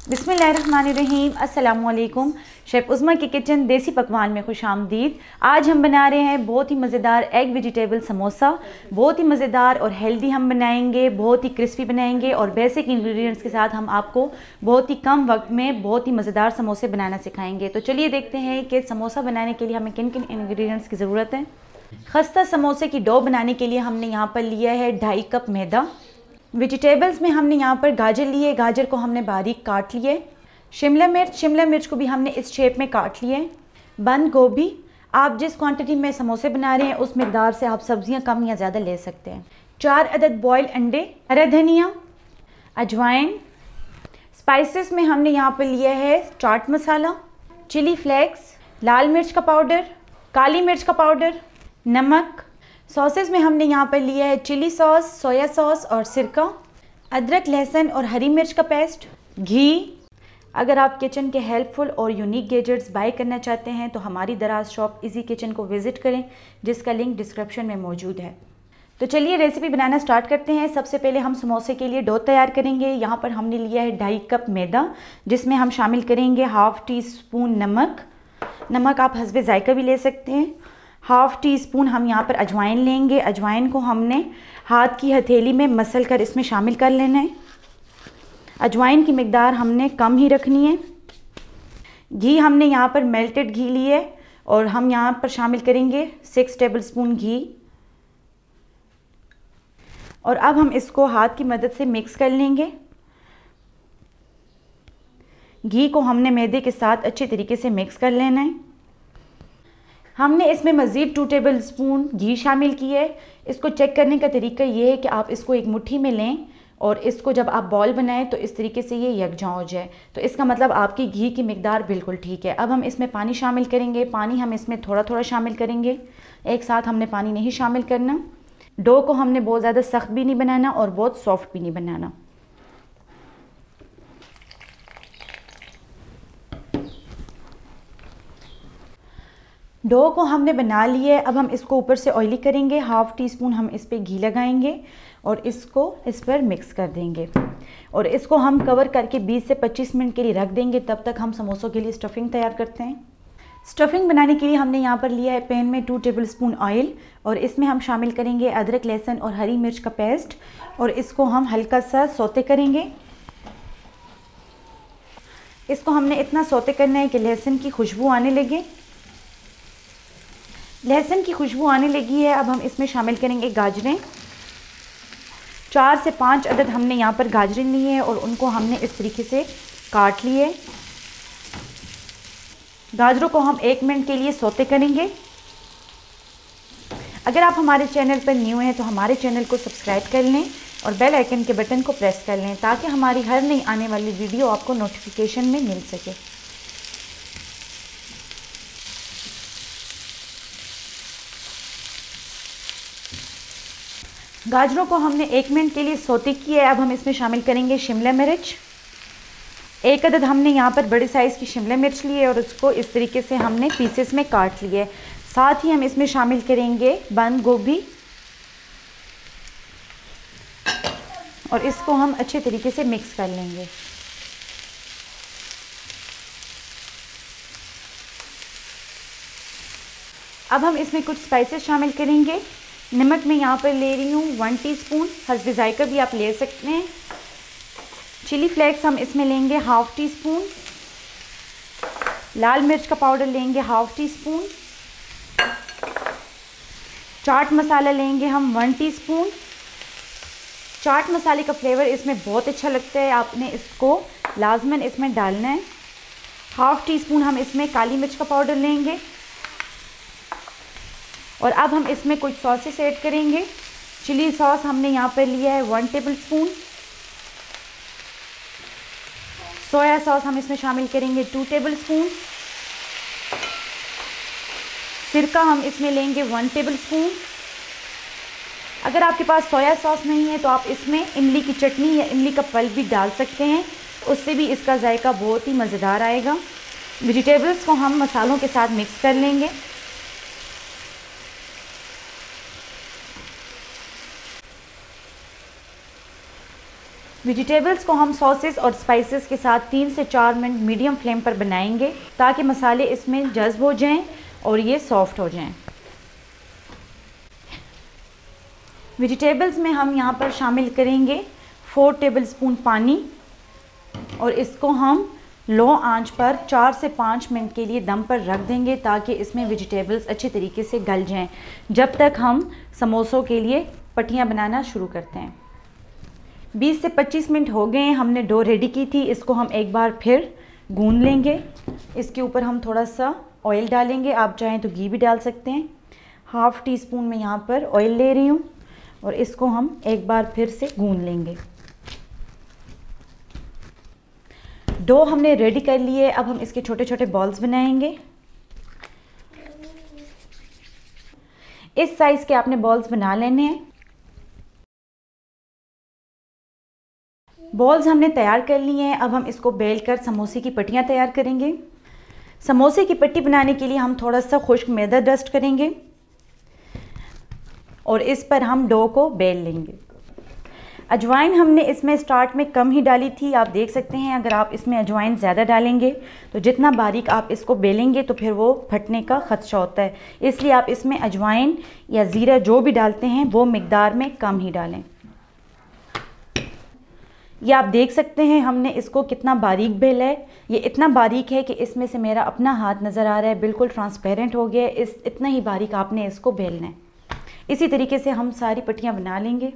बिस्मिल्लाहिर्रहमानिर्रहीम। अस्सलामुअलैकुम। शेफ़ उज़्मा की किचन देसी पकवान में खुशामदीद। आज हम बना रहे हैं बहुत ही मज़ेदार एग वेजिटेबल समोसा। बहुत ही मज़ेदार और हेल्दी हम बनाएंगे, बहुत ही क्रिस्पी बनाएंगे और बेसिक इंग्रेडिएंट्स के साथ हम आपको बहुत ही कम वक्त में बहुत ही मज़ेदार समोसे बनाना सिखाएंगे। तो चलिए देखते हैं कि समोसा बनाने के लिए हमें किन किन इंग्रेडिएंट्स की ज़रूरत है। खस्ता समोसे की डो बनाने के लिए हमने यहाँ पर लिया है 2.5 कप मैदा। वेजिटेबल्स में हमने यहाँ पर गाजर लिए, गाजर को हमने बारीक काट लिए। शिमला मिर्च को भी हमने इस शेप में काट लिए। बंद गोभी, आप जिस क्वांटिटी में समोसे बना रहे हैं उस मिकदार से आप सब्जियां कम या ज़्यादा ले सकते हैं। 4 अदद बॉयल अंडे, हरा धनिया, अजवाइन। स्पाइसेस में हमने यहाँ पर लिया है चाट मसाला, चिली फ्लेक्स, लाल मिर्च का पाउडर, काली मिर्च का पाउडर, नमक। सॉसेस में हमने यहाँ पर लिया है चिली सॉस, सोया सॉस और सिरका, अदरक, लहसुन और हरी मिर्च का पेस्ट, घी। अगर आप किचन के हेल्पफुल और यूनिक गैजेट्स बाय करना चाहते हैं तो हमारी दराज शॉप इजी किचन को विज़िट करें, जिसका लिंक डिस्क्रिप्शन में मौजूद है। तो चलिए रेसिपी बनाना स्टार्ट करते हैं। सबसे पहले हम समोसे के लिए डो तैयार करेंगे। यहाँ पर हमने लिया है 2.5 कप मैदा, जिसमें हम शामिल करेंगे 1/2 टीस्पून नमक आप हस्बे जायका भी ले सकते हैं। 1/2 टीस्पून हम यहाँ पर अजवाइन लेंगे। अजवाइन को हमने हाथ की हथेली में मसल कर इसमें शामिल कर लेना है। अजवाइन की मिकदार हमने कम ही रखनी है। घी हमने यहाँ पर मेल्टेड घी लिए और हम यहाँ पर शामिल करेंगे 6 टेबलस्पून घी। और अब हम इसको हाथ की मदद से मिक्स कर लेंगे। घी को हमने मैदे के साथ अच्छे तरीके से मिक्स कर लेना है। हमने इसमें मज़ीद 2 टेबलस्पून घी शामिल किया है। इसको चेक करने का तरीका ये है कि आप इसको एक मुट्ठी में लें और इसको जब आप बॉल बनाएं तो इस तरीके से ये यकजा हो जाए, तो इसका मतलब आपकी घी की मिकदार बिल्कुल ठीक है। अब हम इसमें पानी शामिल करेंगे। पानी हम इसमें थोड़ा थोड़ा शामिल करेंगे, एक साथ हमने पानी नहीं शामिल करना। डो को हमने बहुत ज़्यादा सख्त भी नहीं बनाना और बहुत सॉफ्ट भी नहीं बनाना। डो को हमने बना लिया है। अब हम इसको ऊपर से ऑयली करेंगे। 1/2 टीस्पून हम इस पर घी लगाएंगे और इसको इस पर मिक्स कर देंगे और इसको हम कवर करके 20 से 25 मिनट के लिए रख देंगे। तब तक हम समोसों के लिए स्टफिंग तैयार करते हैं। स्टफिंग बनाने के लिए हमने यहाँ पर लिया है पैन में 2 टेबलस्पून ऑयल और इसमें हम शामिल करेंगे अदरक, लहसुन और हरी मिर्च का पेस्ट और इसको हम हल्का सा सौते करेंगे। इसको हमने इतना सौते करना है कि लहसुन की खुशबू आने लगे। लहसुन की खुशबू आने लगी है। अब हम इसमें शामिल करेंगे गाजरें। 4 से 5 अदद हमने यहाँ पर गाजरें ली है और उनको हमने इस तरीके से काट लिए। गाजरों को हम 1 मिनट के लिए सौते करेंगे। अगर आप हमारे चैनल पर न्यू हैं तो हमारे चैनल को सब्सक्राइब कर लें और बेल आइकन के बटन को प्रेस कर लें ताकि हमारी हर नई आने वाली वीडियो आपको नोटिफिकेशन में मिल सके। गाजरों को हमने 1 मिनट के लिए सौते किया है। अब हम इसमें शामिल करेंगे शिमला मिर्च। 1 अदद हमने यहाँ पर बड़े साइज़ की शिमला मिर्च ली है और उसको इस तरीके से हमने पीसेस में काट लिए। साथ ही हम इसमें शामिल करेंगे बंद गोभी और इसको हम अच्छे तरीके से मिक्स कर लेंगे। अब हम इसमें कुछ स्पाइसेस शामिल करेंगे। नमक मैं यहाँ पर ले रही हूँ 1 टीस्पून, हस्बे जायका भी आप ले सकते हैं। चिली फ्लेक्स हम इसमें लेंगे 1/2 टीस्पून। लाल मिर्च का पाउडर लेंगे 1/2 टीस्पून। चाट मसाला लेंगे हम 1 टीस्पून। चाट मसाले का फ्लेवर इसमें बहुत अच्छा लगता है, आपने इसको लाजमन इसमें डालना है। 1/2 टीस्पून हम इसमें काली मिर्च का पाउडर लेंगे और अब हम इसमें कुछ सॉसेस ऐड करेंगे। चिली सॉस हमने यहाँ पर लिया है 1 टेबलस्पून। सोया सॉस हम इसमें शामिल करेंगे 2 टेबलस्पून। सिरका हम इसमें लेंगे 1 टेबलस्पून। अगर आपके पास सोया सॉस नहीं है तो आप इसमें इमली की चटनी या इमली का पल्प भी डाल सकते हैं, उससे भी इसका जायका बहुत ही मज़ेदार आएगा। वेजिटेबल्स को हम मसालों के साथ मिक्स कर लेंगे। वेजिटेबल्स को हम सॉसेस और स्पाइसेस के साथ 3 से 4 मिनट मीडियम फ्लेम पर बनाएंगे ताकि मसाले इसमें जज्ब हो जाएं और ये सॉफ्ट हो जाएं। वेजिटेबल्स में हम यहाँ पर शामिल करेंगे 4 टेबलस्पून पानी और इसको हम लो आंच पर 4 से 5 मिनट के लिए दम पर रख देंगे ताकि इसमें वेजिटेबल्स अच्छे तरीके से गल जाएं, जब तक हम समोसों के लिए पट्टियाँ बनाना शुरू करते हैं। 20 से 25 मिनट हो गए हैं, हमने डो रेडी की थी। इसको हम एक बार फिर गूंद लेंगे। इसके ऊपर हम थोड़ा सा ऑयल डालेंगे, आप चाहें तो घी भी डाल सकते हैं। हाफ़ टी स्पून में यहाँ पर ऑयल ले रही हूँ और इसको हम एक बार फिर से गूंद लेंगे। डो हमने रेडी कर लिए, अब हम इसके छोटे छोटे बॉल्स बनाएंगे। इस साइज़ के आपने बॉल्स बना लेने हैं। बॉल्स हमने तैयार कर लिए हैं, अब हम इसको बेल कर समोसे की पट्टियाँ तैयार करेंगे। समोसे की पट्टी बनाने के लिए हम थोड़ा सा खुश्क मैदा डस्ट करेंगे और इस पर हम डो को बेल लेंगे। अजवाइन हमने इसमें स्टार्ट में कम ही डाली थी, आप देख सकते हैं। अगर आप इसमें अजवाइन ज़्यादा डालेंगे तो जितना बारीक आप इसको बेलेंगे तो फिर वो फटने का खदशा होता है, इसलिए आप इसमें अजवाइन या ज़ीरा जो भी डालते हैं वो मिकदार में कम ही डालें। ये आप देख सकते हैं हमने इसको कितना बारीक बेला है। ये इतना बारीक है कि इसमें से मेरा अपना हाथ नज़र आ रहा है, बिल्कुल ट्रांसपेरेंट हो गया है। इतना ही बारीक आपने इसको बेलना है। इसी तरीके से हम सारी पट्टियाँ बना लेंगे।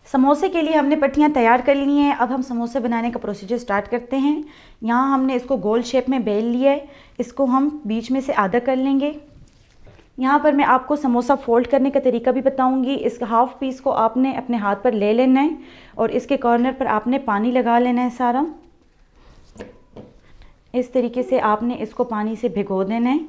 समोसे के लिए हमने पट्टियाँ तैयार कर ली हैं, अब हम समोसे बनाने का प्रोसीजर स्टार्ट करते हैं। यहाँ हमने इसको गोल शेप में बेल लिया है, इसको हम बीच में से आधा कर लेंगे। यहाँ पर मैं आपको समोसा फोल्ड करने का तरीका भी बताऊंगी। इस हाफ पीस को आपने अपने हाथ पर ले लेना है और इसके कॉर्नर पर आपने पानी लगा लेना है सारा। इस तरीके से आपने इसको पानी से भिगो देना है।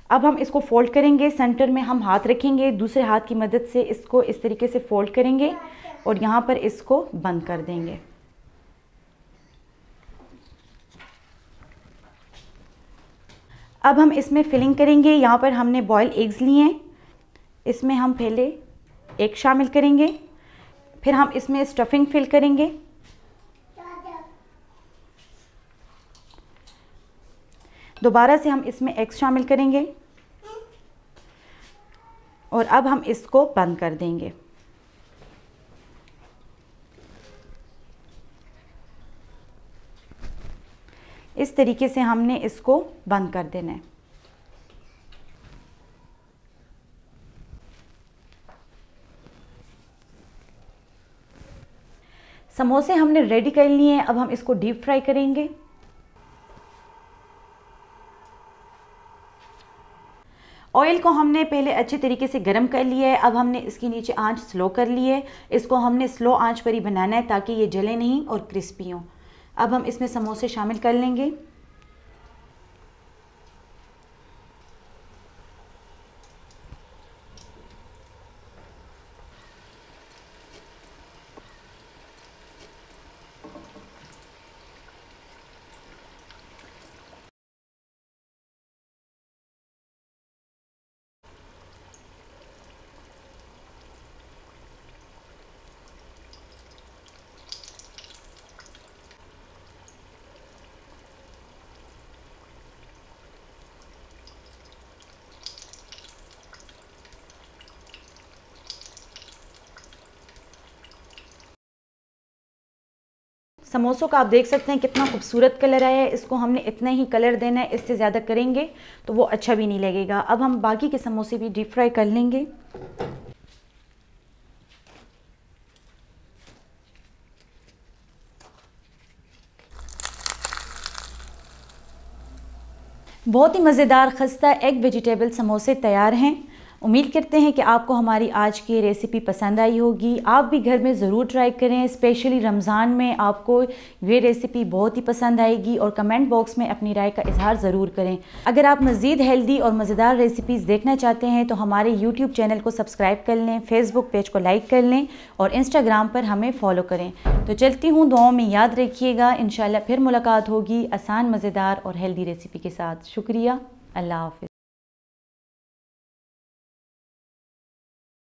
अब हम इसको फोल्ड करेंगे, सेंटर में हम हाथ रखेंगे, दूसरे हाथ की मदद से इसको इस तरीके से फोल्ड करेंगे और यहाँ पर इसको बंद कर देंगे। अब हम इसमें फिलिंग करेंगे। यहाँ पर हमने बॉयल एग्स लिए हैं, इसमें हम पहले एक शामिल करेंगे, फिर हम इसमें स्टफिंग फिल करेंगे। दोबारा से हम इसमें एग्स शामिल करेंगे और अब हम इसको बंद कर देंगे। इस तरीके से हमने इसको बंद कर देना है। समोसे हमने रेडी कर लिए हैं, अब हम इसको डीप फ्राई करेंगे। ऑयल को हमने पहले अच्छे तरीके से गर्म कर लिया है, अब हमने इसकी नीचे आंच स्लो कर ली है। इसको हमने स्लो आंच पर ही बनाना है ताकि ये जले नहीं और क्रिस्पी हो। अब हम इसमें समोसे शामिल कर लेंगे। समोसों का आप देख सकते हैं कितना खूबसूरत कलर आया है। इसको हमने इतना ही कलर देना है, इससे ज़्यादा करेंगे तो वो अच्छा भी नहीं लगेगा। अब हम बाकी के समोसे भी डीप फ्राई कर लेंगे। बहुत ही मज़ेदार खस्ता एग वेजिटेबल समोसे तैयार हैं। उम्मीद करते हैं कि आपको हमारी आज की रेसिपी पसंद आई होगी। आप भी घर में ज़रूर ट्राई करें, स्पेशली रमज़ान में आपको ये रेसिपी बहुत ही पसंद आएगी और कमेंट बॉक्स में अपनी राय का इजहार ज़रूर करें। अगर आप मज़ीद हेल्दी और मज़ेदार रेसिपीज़ देखना चाहते हैं तो हमारे यूट्यूब चैनल को सब्सक्राइब कर लें, फेसबुक पेज को लाइक कर लें और इंस्टाग्राम पर हमें फ़ॉलो करें। तो चलती हूँ, दुआओं में याद रखिएगा। इंशाल्लाह फिर मुलाकात होगी आसान, मज़ेदार और हेल्दी रेसिपी के साथ। शुक्रिया, अल्लाह हाफ़िज़।